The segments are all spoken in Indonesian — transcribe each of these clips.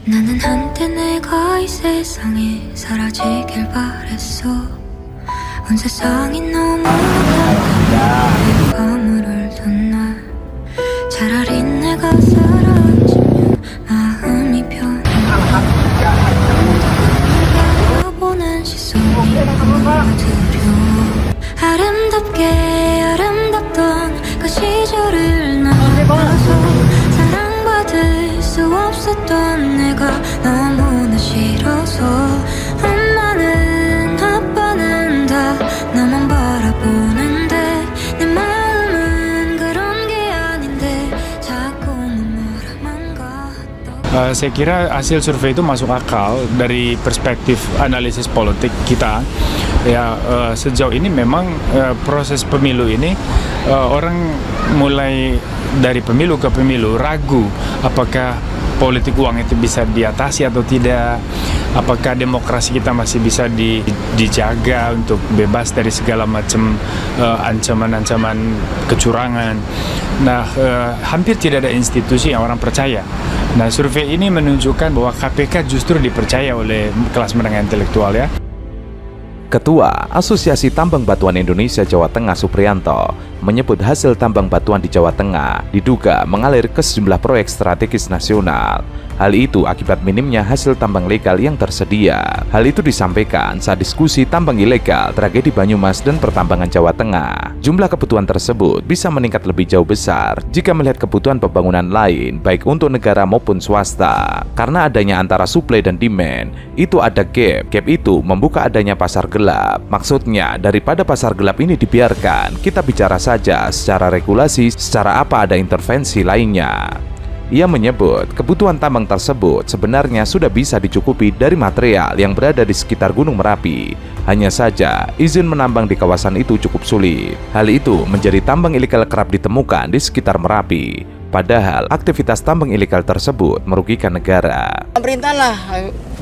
나는 한때 내가 이 세상에 사라지길 바랬어. 온 세상이 너무 답답해 물을던 날 차라리 내가 사라지면 마음이 편해. 보는 시선이 너무 두려워. 아름답게 아름답던 그 시절을 나와서 사랑받을 수 없었던 내가 너무나 싫어서 엄마는 아빠는 다 나만 bahabo는데 내 마음은 그런 게 아닌데 자꾸 말아만 가. Saya kira hasil survei itu masuk akal dari perspektif analisis politik kita. Ya, sejauh ini memang proses pemilu ini orang mulai dari pemilu ke pemilu ragu apakah politik uang itu bisa diatasi atau tidak, apakah demokrasi kita masih bisa dijaga untuk bebas dari segala macam ancaman-ancaman kecurangan. Nah, hampir tidak ada institusi yang orang percaya. Nah, survei ini menunjukkan bahwa KPK justru dipercaya oleh kelas menengah intelektual ya. Ketua Asosiasi Tambang Batuan Indonesia Jawa Tengah Supriyanto menyebut hasil tambang batuan di Jawa Tengah diduga mengalir ke sejumlah proyek strategis nasional. Hal itu akibat minimnya hasil tambang legal yang tersedia. Hal itu disampaikan saat diskusi tambang ilegal tragedi Banyumas dan pertambangan Jawa Tengah. Jumlah kebutuhan tersebut bisa meningkat lebih jauh besar jika melihat kebutuhan pembangunan lain baik untuk negara maupun swasta. Karena adanya antara supply dan demand, itu ada gap. Gap itu membuka adanya pasar gelap. Maksudnya, daripada pasar gelap ini dibiarkan, kita bicara saja secara regulasi, secara apa ada intervensi lainnya. Ia menyebut kebutuhan tambang tersebut sebenarnya sudah bisa dicukupi dari material yang berada di sekitar Gunung Merapi. Hanya saja, izin menambang di kawasan itu cukup sulit. Hal itu menjadi tambang ilegal kerap ditemukan di sekitar Merapi. Padahal aktivitas tambang ilegal tersebut merugikan negara. Pemerintah lah,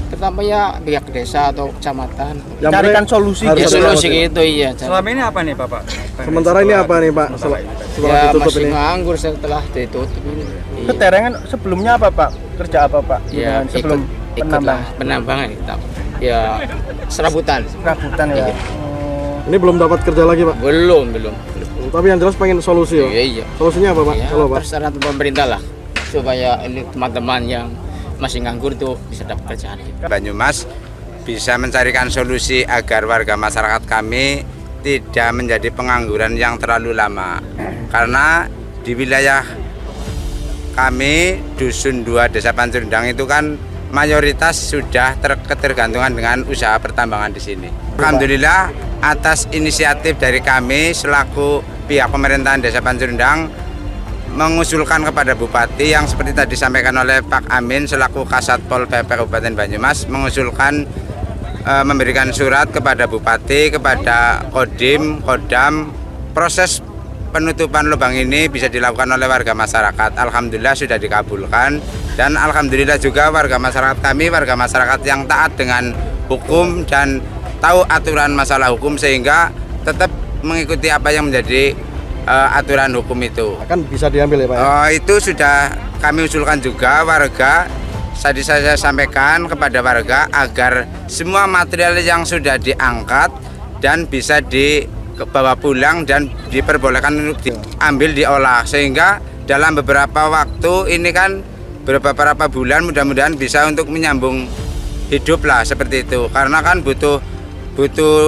terutama ya pihak desa atau kecamatan. Carikan solusi. Ya, solusi gitu iya. Selama ini apa nih Bapak? Sementara ini apa nih Pak? Setelah Ya ditutup masih ini. nganggur setelah ditutup ini. Keterangan sebelumnya apa Pak? Kerja apa Pak? Ya Sebelum penambang. penambangan kita. Ya serabutan. Rabutan ya. Ini belum dapat kerja lagi Pak. Belum. Tapi yang jelas pengen solusi ya. Iya. Solusinya apa Pak? Ya, Kalau Pak. terserah pemerintah lah supaya ini teman-teman yang masih nganggur tuh bisa dapat kerjaan. Banyumas bisa mencarikan solusi agar warga masyarakat kami tidak menjadi pengangguran yang terlalu lama. Karena di wilayah kami, Dusun 2 Desa Pancurendang itu kan mayoritas sudah ketergantungan dengan usaha pertambangan di sini. Alhamdulillah atas inisiatif dari kami selaku pihak pemerintahan Desa Pancurendang mengusulkan kepada Bupati yang seperti tadi disampaikan oleh Pak Amin selaku Kasatpol PP Kabupaten Banyumas mengusulkan memberikan surat kepada Bupati, kepada Kodim, Kodam. Proses penutupan lubang ini bisa dilakukan oleh warga masyarakat. Alhamdulillah sudah dikabulkan dan alhamdulillah juga warga masyarakat kami warga masyarakat yang taat dengan hukum dan tahu aturan masalah hukum sehingga tetap mengikuti apa yang menjadi aturan hukum itu. Akan bisa diambil ya Pak ya? Itu sudah kami usulkan juga warga. Tadi saya sampaikan kepada warga agar semua material yang sudah diangkat dan bisa dibawa pulang dan diperbolehkan untuk diambil diolah sehingga dalam beberapa waktu ini kan beberapa bulan mudah-mudahan bisa untuk menyambung hidup lah seperti itu karena kan butuh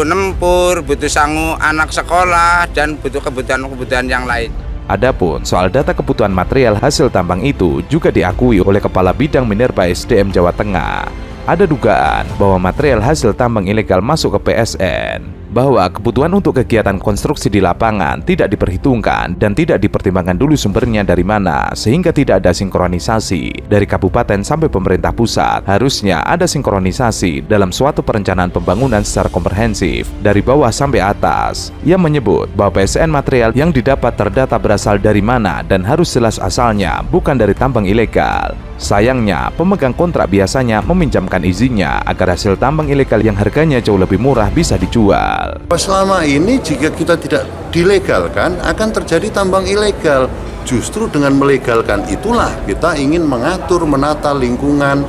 nempur, butuh sangu anak sekolah dan butuh kebutuhan yang lain. Adapun soal data kebutuhan material hasil tambang itu juga diakui oleh Kepala Bidang Minerba SDM Jawa Tengah. Ada dugaan bahwa material hasil tambang ilegal masuk ke PSN, bahwa kebutuhan untuk kegiatan konstruksi di lapangan tidak diperhitungkan dan tidak dipertimbangkan dulu sumbernya dari mana, sehingga tidak ada sinkronisasi dari kabupaten sampai pemerintah pusat. Harusnya ada sinkronisasi dalam suatu perencanaan pembangunan secara komprehensif dari bawah sampai atas. Ia menyebut bahwa PSN material yang didapat terdata berasal dari mana dan harus jelas asalnya, bukan dari tambang ilegal. Sayangnya, pemegang kontrak biasanya meminjamkan izinnya agar hasil tambang ilegal yang harganya jauh lebih murah bisa dijual. Selama ini jika kita tidak dilegalkan akan terjadi tambang ilegal. Justru dengan melegalkan itulah kita ingin mengatur, menata lingkungan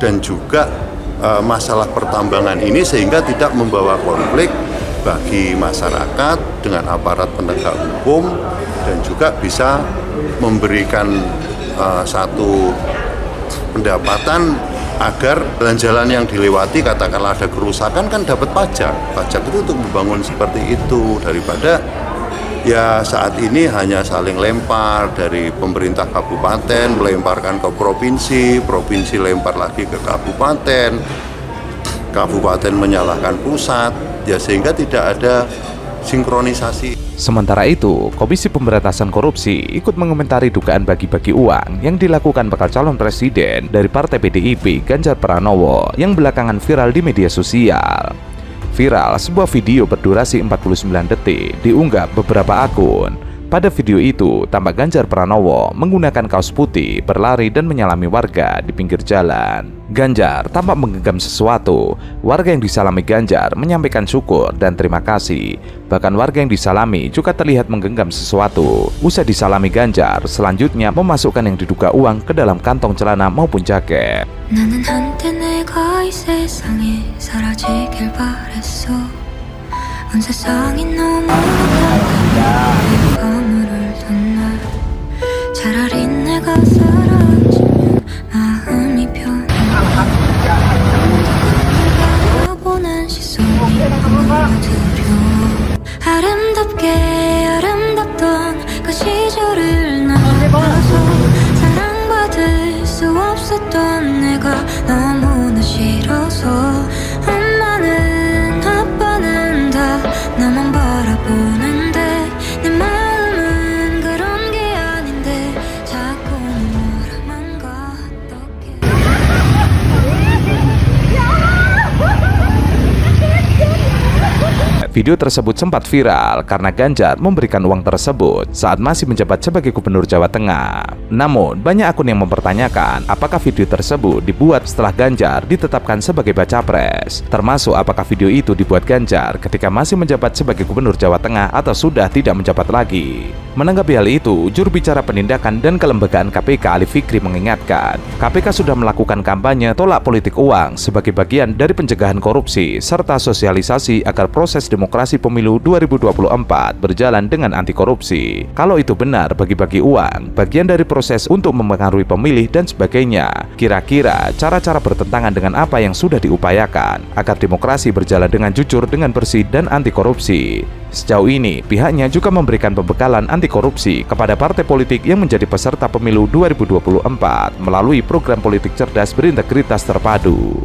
dan juga masalah pertambangan ini sehingga tidak membawa konflik bagi masyarakat dengan aparat penegak hukum dan juga bisa memberikan satu pendapatan agar jalan-jalan yang dilewati katakanlah ada kerusakan kan dapat pajak itu untuk membangun seperti itu daripada ya saat ini hanya saling lempar dari pemerintah kabupaten melemparkan ke provinsi lempar lagi ke kabupaten menyalahkan pusat ya sehingga tidak ada sinkronisasi. Sementara itu, Komisi Pemberantasan Korupsi ikut mengomentari dugaan bagi-bagi uang yang dilakukan bakal calon presiden dari Partai PDIP Ganjar Pranowo yang belakangan viral di media sosial. Viral sebuah video berdurasi 49 detik diunggah beberapa akun. Pada video itu, tampak Ganjar Pranowo menggunakan kaos putih berlari dan menyalami warga di pinggir jalan. Ganjar tampak menggenggam sesuatu. Warga yang disalami Ganjar menyampaikan syukur dan terima kasih. Bahkan warga yang disalami juga terlihat menggenggam sesuatu. Usai disalami Ganjar, selanjutnya memasukkan yang diduga uang ke dalam kantong celana maupun jaket. 나는 한때 내가 이 세상에 사라지길 바랬어. 온 세상이 너무 밤을 울던 날 차라리 내가 사라지면 마음이 편해. 보는 시선이 너무 두려워. 아름답게 아름답던 그 시절을 나와서 사랑받을 수 없었던 내가 너무나 싫어서 엄마는 아빠는 다 나만 바라보는데 내 마음은 그런 게 아닌데 자꾸 너라만 가 어떡해. Video tersebut sempat viral karena Ganjar memberikan uang tersebut saat masih menjabat sebagai Gubernur Jawa Tengah. Namun, banyak akun yang mempertanyakan apakah video tersebut dibuat setelah Ganjar ditetapkan sebagai baca pres, termasuk apakah video itu dibuat Ganjar ketika masih menjabat sebagai Gubernur Jawa Tengah atau sudah tidak menjabat lagi. Menanggapi hal itu, juru bicara penindakan dan kelembagaan KPK Ali Fikri mengingatkan, KPK sudah melakukan kampanye tolak politik uang sebagai bagian dari pencegahan korupsi serta sosialisasi agar proses demokrasi pemilu 2024 berjalan dengan anti korupsi. Kalau itu benar bagi-bagi uang, bagian dari proses untuk mempengaruhi pemilih dan sebagainya, kira-kira cara-cara bertentangan dengan apa yang sudah diupayakan agar demokrasi berjalan dengan jujur, dengan bersih dan anti korupsi. Sejauh ini, pihaknya juga memberikan pembekalan anti korupsi kepada partai politik yang menjadi peserta pemilu 2024 melalui program politik cerdas berintegritas terpadu.